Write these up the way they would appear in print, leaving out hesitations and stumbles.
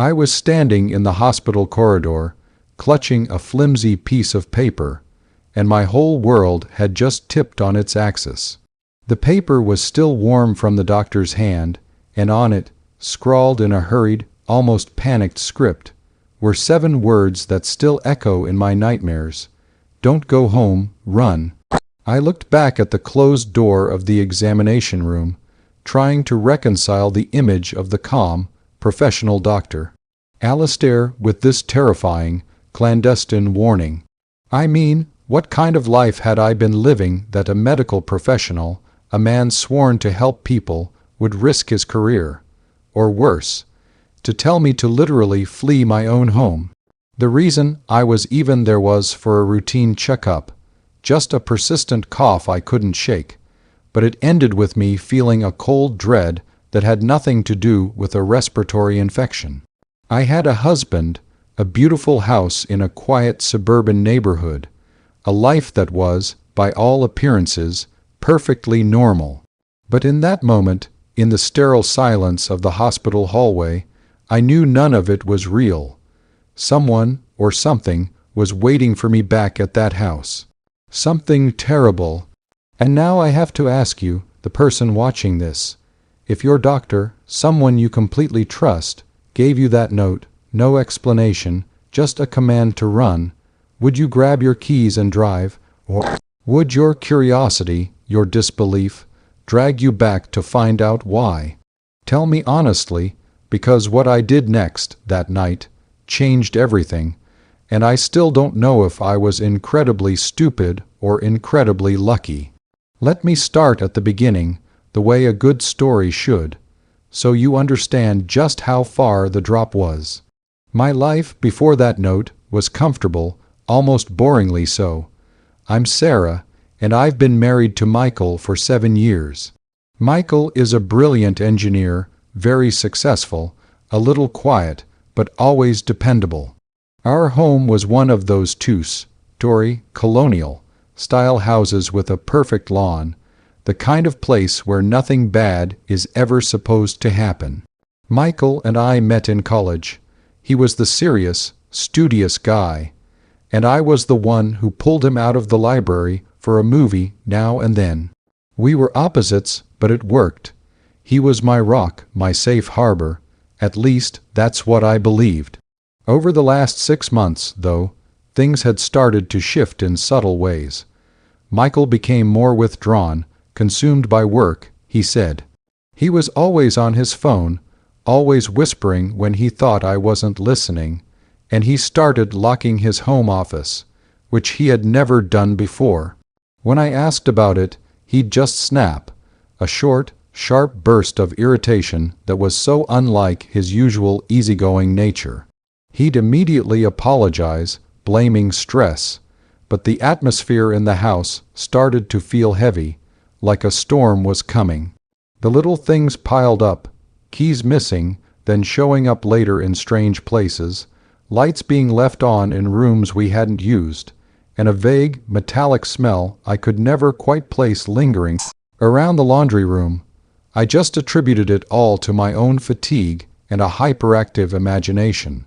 I was standing in the hospital corridor, clutching a flimsy piece of paper, and my whole world had just tipped on its axis. The paper was still warm from the doctor's hand, and on it, scrawled in a hurried, almost panicked script, were 7 words that still echo in my nightmares. "Don't go home, run." I looked back at the closed door of the examination room, trying to reconcile the image of the calm, professional doctor, Alistair, with this terrifying, clandestine warning. I mean, what kind of life had I been living that a medical professional, a man sworn to help people, would risk his career? Or worse, to tell me to literally flee my own home. The reason I was even there was for a routine checkup, just a persistent cough I couldn't shake, but it ended with me feeling a cold dread that had nothing to do with a respiratory infection. I had a husband, a beautiful house in a quiet suburban neighborhood, a life that was, by all appearances, perfectly normal. But in that moment, in the sterile silence of the hospital hallway, I knew none of it was real. Someone, or something, was waiting for me back at that house. Something terrible. And now I have to ask you, the person watching this, if your doctor, someone you completely trust, gave you that note, no explanation, just a command to run, would you grab your keys and drive, or would your curiosity, your disbelief, drag you back to find out why? Tell me honestly, because what I did next, that night, changed everything, and I still don't know if I was incredibly stupid or incredibly lucky. Let me start at the beginning, the way a good story should, so you understand just how far the drop was. My life before that note was comfortable, almost boringly so. I'm Sarah, and I've been married to Michael for 7 years. Michael is a brilliant engineer, very successful, a little quiet, but always dependable. Our home was one of those two-story, colonial-style houses with a perfect lawn, the kind of place where nothing bad is ever supposed to happen. Michael and I met in college. He was the serious, studious guy, and I was the one who pulled him out of the library for a movie now and then. We were opposites, but it worked. He was my rock, my safe harbor. At least, that's what I believed. Over the last 6 months, though, things had started to shift in subtle ways. Michael became more withdrawn, consumed by work, he said. He was always on his phone, always whispering when he thought I wasn't listening, and he started locking his home office, which he had never done before. When I asked about it, he'd just snap, a short, sharp burst of irritation that was so unlike his usual easygoing nature. He'd immediately apologize, blaming stress, but the atmosphere in the house started to feel heavy, like a storm was coming. The little things piled up, keys missing, then showing up later in strange places, lights being left on in rooms we hadn't used, and a vague, metallic smell I could never quite place lingering around the laundry room. I just attributed it all to my own fatigue and a hyperactive imagination.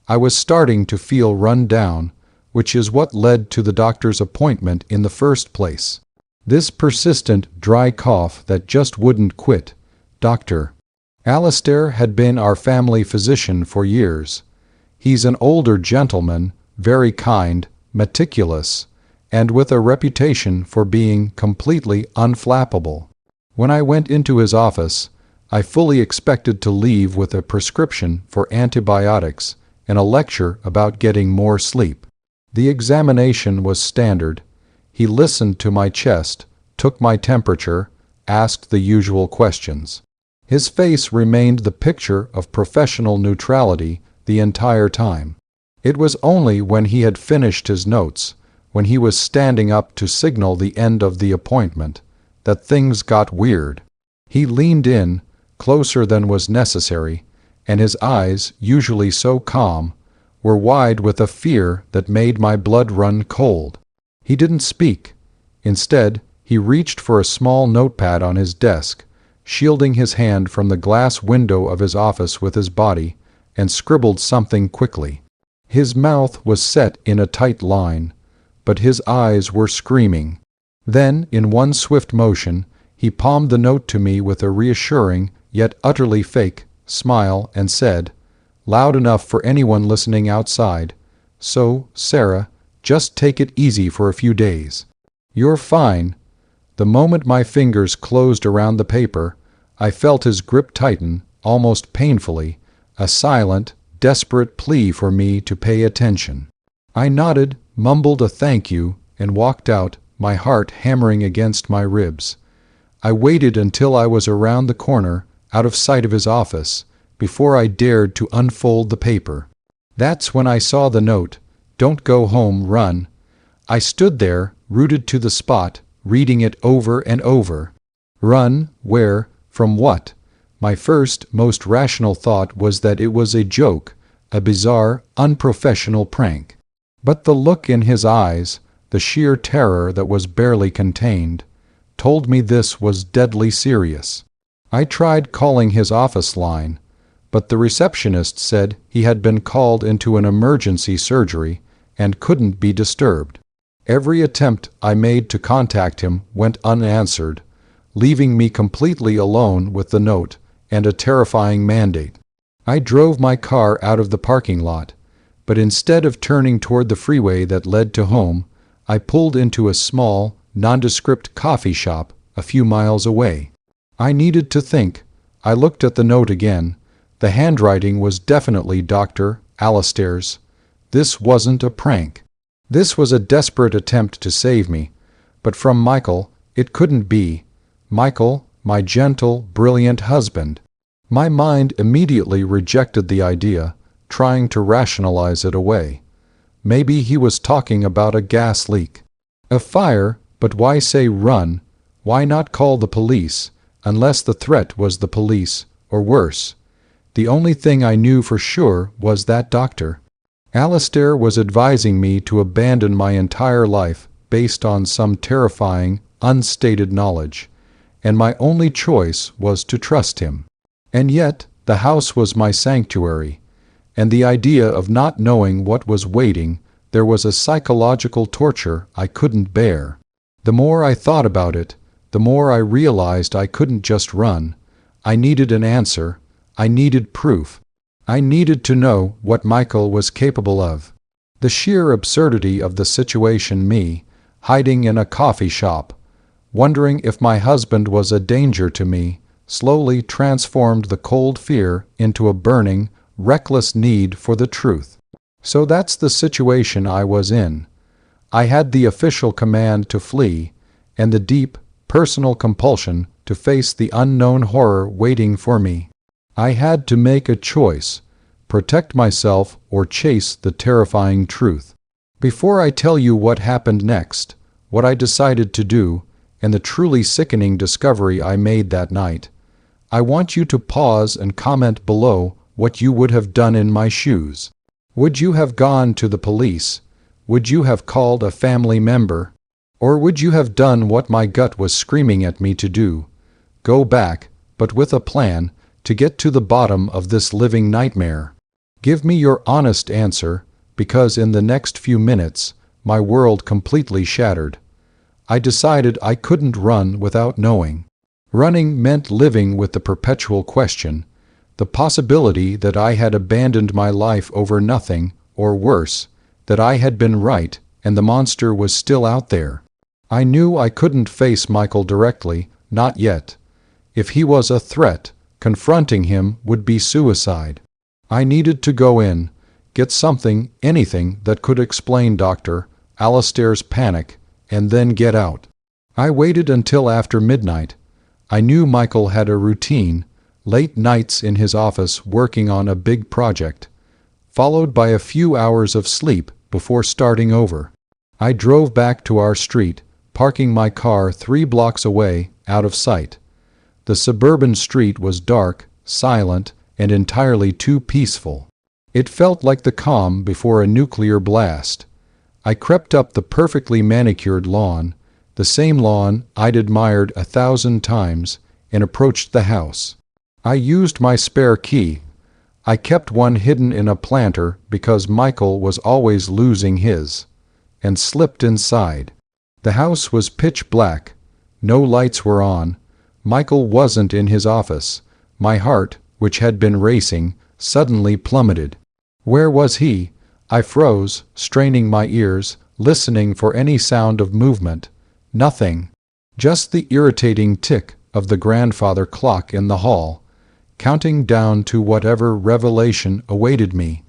I was starting to feel run down, which is what led to the doctor's appointment in the first place. This persistent, dry cough that just wouldn't quit. Dr. Alistair had been our family physician for years. He's an older gentleman, very kind, meticulous, and with a reputation for being completely unflappable. When I went into his office, I fully expected to leave with a prescription for antibiotics and a lecture about getting more sleep. The examination was standard. He listened to my chest, took my temperature, asked the usual questions. His face remained the picture of professional neutrality the entire time. It was only when he had finished his notes, when he was standing up to signal the end of the appointment, that things got weird. He leaned in, closer than was necessary, and his eyes, usually so calm, were wide with a fear that made my blood run cold. He didn't speak. Instead, he reached for a small notepad on his desk, shielding his hand from the glass window of his office with his body, and scribbled something quickly. His mouth was set in a tight line, but his eyes were screaming. Then, in one swift motion, he palmed the note to me with a reassuring, yet utterly fake, smile and said, loud enough for anyone listening outside, "So, Sarah, just take it easy for a few days. You're fine." The moment my fingers closed around the paper, I felt his grip tighten, almost painfully, a silent, desperate plea for me to pay attention. I nodded, mumbled a thank you, and walked out, my heart hammering against my ribs. I waited until I was around the corner, out of sight of his office, before I dared to unfold the paper. That's when I saw the note, "Don't go home, run." I stood there, rooted to the spot, reading it over and over. Run? Where? From what? My first, most rational thought was that it was a joke, a bizarre, unprofessional prank. But the look in his eyes, the sheer terror that was barely contained, told me this was deadly serious. I tried calling his office line, but the receptionist said he had been called into an emergency surgery and couldn't be disturbed. Every attempt I made to contact him went unanswered, leaving me completely alone with the note and a terrifying mandate. I drove my car out of the parking lot, but instead of turning toward the freeway that led to home, I pulled into a small, nondescript coffee shop a few miles away. I needed to think. I looked at the note again. The handwriting was definitely Dr. Alastair's. This wasn't a prank. This was a desperate attempt to save me, but from Michael, it couldn't be. Michael, my gentle, brilliant husband. My mind immediately rejected the idea, trying to rationalize it away. Maybe he was talking about a gas leak. A fire, but why say run? Why not call the police, unless the threat was the police, or worse? The only thing I knew for sure was that Dr. Alastair was advising me to abandon my entire life based on some terrifying, unstated knowledge, and my only choice was to trust him. And yet, the house was my sanctuary, and the idea of not knowing what was waiting, there was a psychological torture I couldn't bear. The more I thought about it, the more I realized I couldn't just run. I needed an answer. I needed proof. I needed to know what Michael was capable of. The sheer absurdity of the situation, me, hiding in a coffee shop, wondering if my husband was a danger to me, slowly transformed the cold fear into a burning, reckless need for the truth. So that's the situation I was in. I had the official command to flee, and the deep, personal compulsion to face the unknown horror waiting for me. I had to make a choice, protect myself or chase the terrifying truth. Before I tell you what happened next, what I decided to do, and the truly sickening discovery I made that night, I want you to pause and comment below what you would have done in my shoes. Would you have gone to the police? Would you have called a family member? Or would you have done what my gut was screaming at me to do? Go back, but with a plan, to get to the bottom of this living nightmare. Give me your honest answer, because in the next few minutes, my world completely shattered. I decided I couldn't run without knowing. Running meant living with the perpetual question, the possibility that I had abandoned my life over nothing, or worse, that I had been right and the monster was still out there. I knew I couldn't face Michael directly, not yet. If he was a threat, confronting him would be suicide. I needed to go in, get something, anything that could explain Dr. Alastair's panic, and then get out. I waited until after midnight. I knew Michael had a routine, late nights in his office working on a big project, followed by a few hours of sleep before starting over. I drove back to our street, parking my car 3 blocks away, out of sight. The suburban street was dark, silent, and entirely too peaceful. It felt like the calm before a nuclear blast. I crept up the perfectly manicured lawn, the same lawn I'd admired 1,000 times, and approached the house. I used my spare key. I kept one hidden in a planter because Michael was always losing his, and slipped inside. The house was pitch black. No lights were on. Michael wasn't in his office. My heart, which had been racing, suddenly plummeted. Where was he? I froze, straining my ears, listening for any sound of movement. Nothing. Just the irritating tick of the grandfather clock in the hall, counting down to whatever revelation awaited me.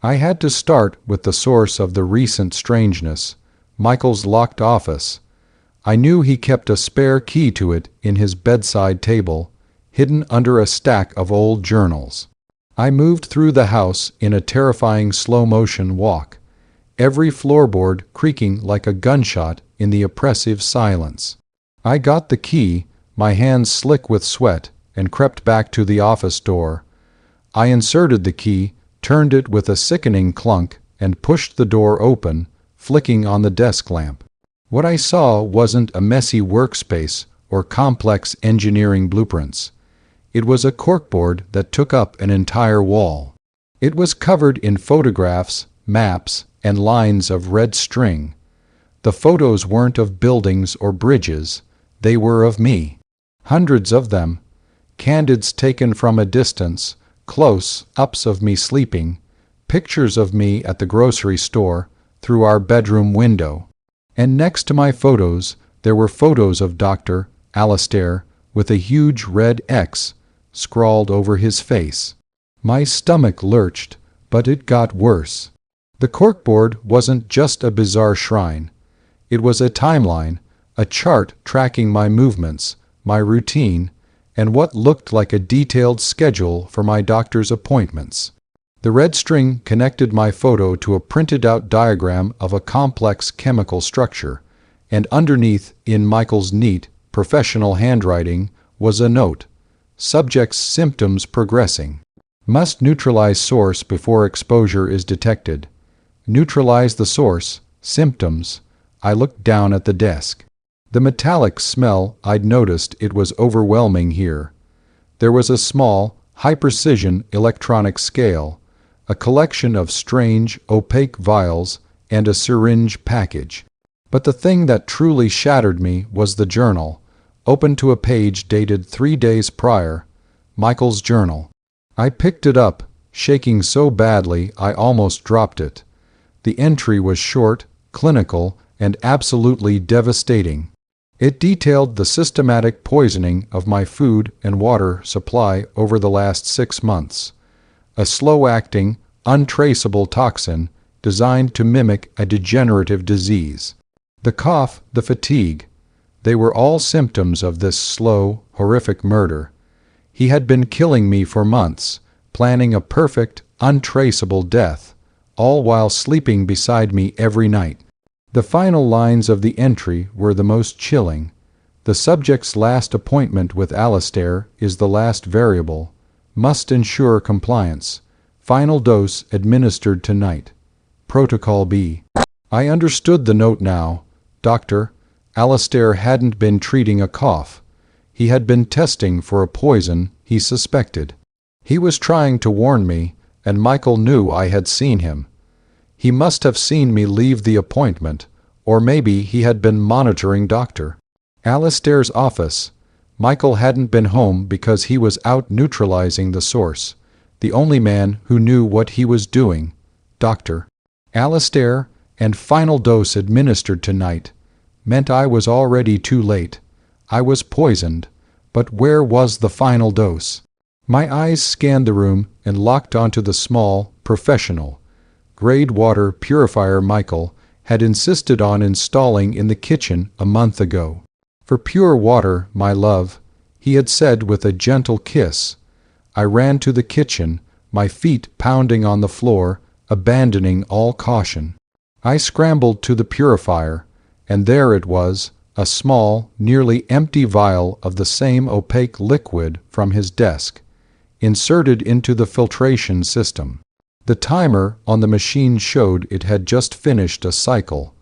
I had to start with the source of the recent strangeness, Michael's locked office. I knew he kept a spare key to it in his bedside table, hidden under a stack of old journals. I moved through the house in a terrifying slow-motion walk, every floorboard creaking like a gunshot in the oppressive silence. I got the key, my hands slick with sweat, and crept back to the office door. I inserted the key, turned it with a sickening clunk, and pushed the door open, flicking on the desk lamp. What I saw wasn't a messy workspace or complex engineering blueprints. It was a corkboard that took up an entire wall. It was covered in photographs, maps, and lines of red string. The photos weren't of buildings or bridges. They were of me. Hundreds of them. Candids taken from a distance, close-ups of me sleeping, pictures of me at the grocery store, through our bedroom window. And next to my photos, there were photos of Dr. Alastair with a huge red X scrawled over his face. My stomach lurched, but it got worse. The corkboard wasn't just a bizarre shrine. It was a timeline, a chart tracking my movements, my routine, and what looked like a detailed schedule for my doctor's appointments. The red string connected my photo to a printed-out diagram of a complex chemical structure, and underneath, in Michael's neat, professional handwriting, was a note. Subject's symptoms progressing. Must neutralize source before exposure is detected. Neutralize the source. Symptoms. I looked down at the desk. The metallic smell, I'd noticed it was overwhelming here. There was a small, high-precision electronic scale, a collection of strange, opaque vials, and a syringe package. But the thing that truly shattered me was the journal, open to a page dated 3 days prior, Michael's journal. I picked it up, shaking so badly I almost dropped it. The entry was short, clinical, and absolutely devastating. It detailed the systematic poisoning of my food and water supply over the last 6 months. A slow-acting, untraceable toxin designed to mimic a degenerative disease. The cough, the fatigue, they were all symptoms of this slow, horrific murder. He had been killing me for months, planning a perfect, untraceable death, all while sleeping beside me every night. The final lines of the entry were the most chilling. The subject's last appointment with Alastair is the last variable. Must ensure compliance. Final dose administered tonight. Protocol B. I understood the note now. Doctor, Alastair hadn't been treating a cough. He had been testing for a poison he suspected. He was trying to warn me, and Michael knew I had seen him. He must have seen me leave the appointment, or maybe he had been monitoring Dr. Alastair's office. Michael hadn't been home because he was out neutralizing the source, the only man who knew what he was doing, Dr. Alastair, and final dose administered tonight, meant I was already too late. I was poisoned, but where was the final dose? My eyes scanned the room and locked onto the small, professional, grade water purifier Michael had insisted on installing in the kitchen a month ago. For pure water, my love, he had said with a gentle kiss. I ran to the kitchen, my feet pounding on the floor, abandoning all caution. I scrambled to the purifier, and there it was, a small, nearly empty vial of the same opaque liquid from his desk, inserted into the filtration system. The timer on the machine showed it had just finished a cycle.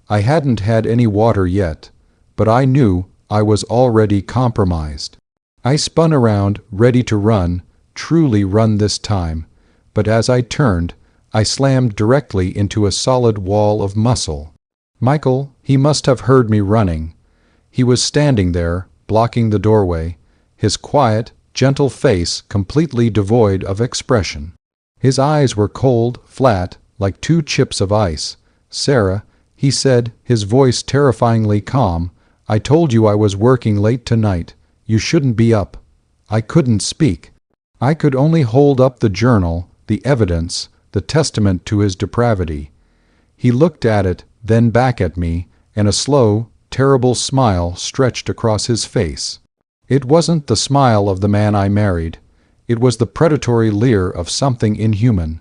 I hadn't had any water yet, but I knew I was already compromised. I spun around, ready to run, truly run this time, but as I turned, I slammed directly into a solid wall of muscle. Michael, he must have heard me running. He was standing there, blocking the doorway, his quiet, gentle face completely devoid of expression. His eyes were cold, flat, like two chips of ice. "Sarah," he said, his voice terrifyingly calm, "I told you I was working late tonight. You shouldn't be up." I couldn't speak. I could only hold up the journal, the evidence, the testament to his depravity. He looked at it, then back at me, and a slow, terrible smile stretched across his face. It wasn't the smile of the man I married. It was the predatory leer of something inhuman.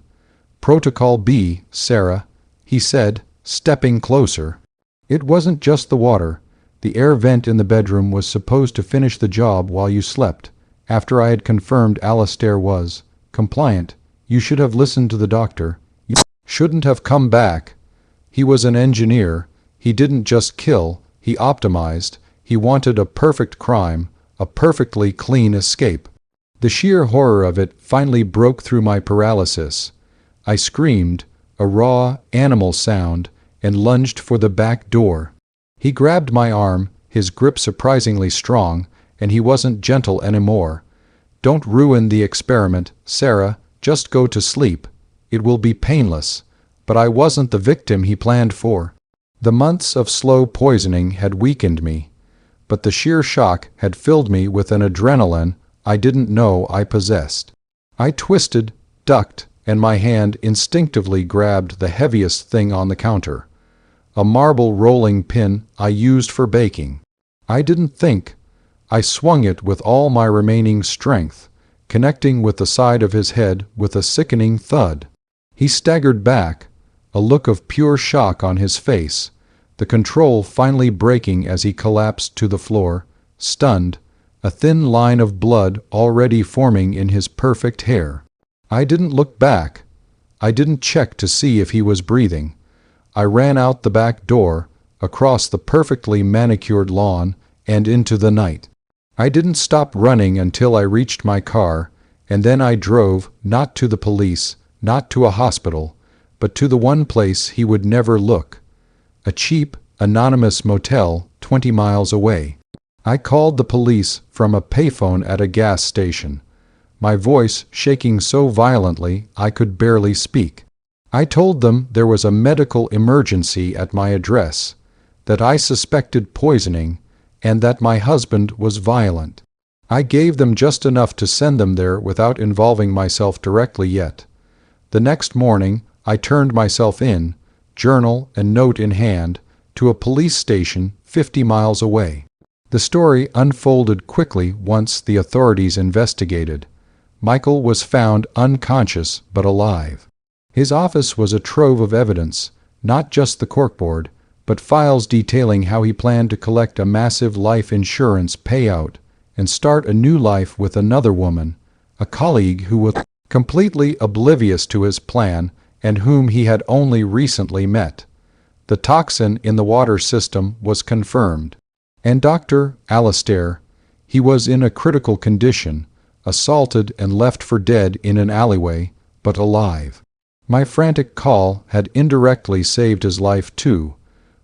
"Protocol B, Sarah," he said, stepping closer. "It wasn't just the water. The air vent in the bedroom was supposed to finish the job while you slept, after I had confirmed Alastair was compliant. You should have listened to the doctor. You shouldn't have come back. He was an engineer. He didn't just kill, he optimized. He wanted a perfect crime, a perfectly clean escape." The sheer horror of it finally broke through my paralysis. I screamed, a raw, animal sound, and lunged for the back door. He grabbed my arm, his grip surprisingly strong, and he wasn't gentle anymore. "Don't ruin the experiment, Sarah. Just go to sleep. It will be painless." But I wasn't the victim he planned for. The months of slow poisoning had weakened me, but the sheer shock had filled me with an adrenaline I didn't know I possessed. I twisted, ducked, and my hand instinctively grabbed the heaviest thing on the counter, a marble rolling pin I used for baking. I didn't think. I swung it with all my remaining strength, connecting with the side of his head with a sickening thud. He staggered back, a look of pure shock on his face, the control finally breaking as he collapsed to the floor, stunned, a thin line of blood already forming in his perfect hair. I didn't look back. I didn't check to see if he was breathing. I ran out the back door, across the perfectly manicured lawn, and into the night. I didn't stop running until I reached my car, and then I drove, not to the police, not to a hospital, but to the one place he would never look, a cheap, anonymous motel 20 miles away. I called the police from a payphone at a gas station, my voice shaking so violently I could barely speak. I told them there was a medical emergency at my address, that I suspected poisoning, and that my husband was violent. I gave them just enough to send them there without involving myself directly yet. The next morning, I turned myself in, journal and note in hand, to a police station 50 miles away. The story unfolded quickly once the authorities investigated. Michael was found unconscious but alive. His office was a trove of evidence, not just the corkboard, but files detailing how he planned to collect a massive life insurance payout and start a new life with another woman, a colleague who was completely oblivious to his plan and whom he had only recently met. The toxin in the water system was confirmed. And Dr. Alastair, he was in a critical condition, assaulted and left for dead in an alleyway, but alive. My frantic call had indirectly saved his life too,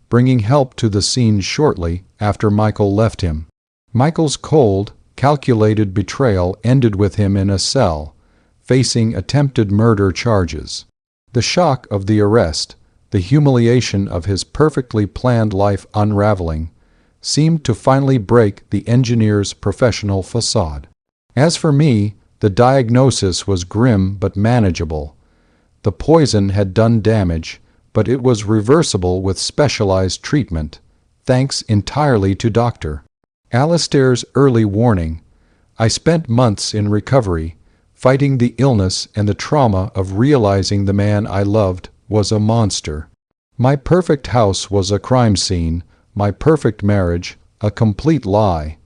bringing help to the scene shortly after Michael left him. Michael's cold, calculated betrayal ended with him in a cell, facing attempted murder charges. The shock of the arrest, the humiliation of his perfectly planned life unraveling, seemed to finally break the engineer's professional facade. As for me, the diagnosis was grim but manageable. The poison had done damage, but it was reversible with specialized treatment, thanks entirely to Dr. Alastair's early warning. I spent months in recovery, fighting the illness and the trauma of realizing the man I loved was a monster. My perfect house was a crime scene, my perfect marriage, a complete lie.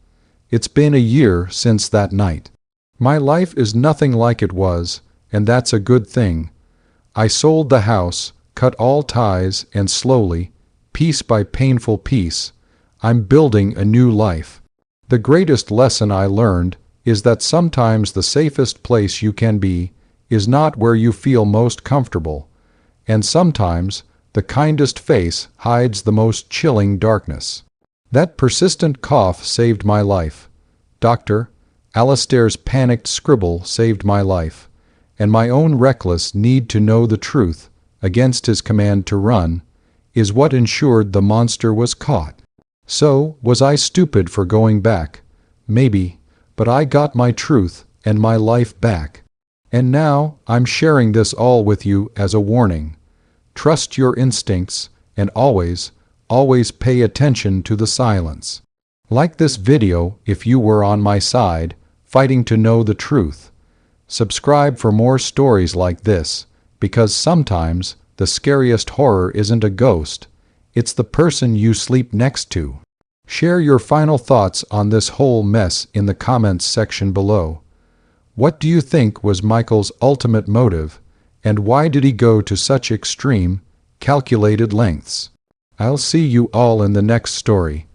It's been a year since that night. My life is nothing like it was, and that's a good thing. I sold the house, cut all ties, and slowly, piece by painful piece, I'm building a new life. The greatest lesson I learned is that sometimes the safest place you can be is not where you feel most comfortable, and sometimes the kindest face hides the most chilling darkness. That persistent cough saved my life. Doctor, Alistair's panicked scribble saved my life, and my own reckless need to know the truth, against his command to run, is what ensured the monster was caught. So, was I stupid for going back? Maybe, but I got my truth and my life back. And now, I'm sharing this all with you as a warning. Trust your instincts, and always, always pay attention to the silence. Like this video if you were on my side, fighting to know the truth. Subscribe for more stories like this, because sometimes the scariest horror isn't a ghost, it's the person you sleep next to. Share your final thoughts on this whole mess in the comments section below. What do you think was Michael's ultimate motive, and why did he go to such extreme, calculated lengths? I'll see you all in the next story.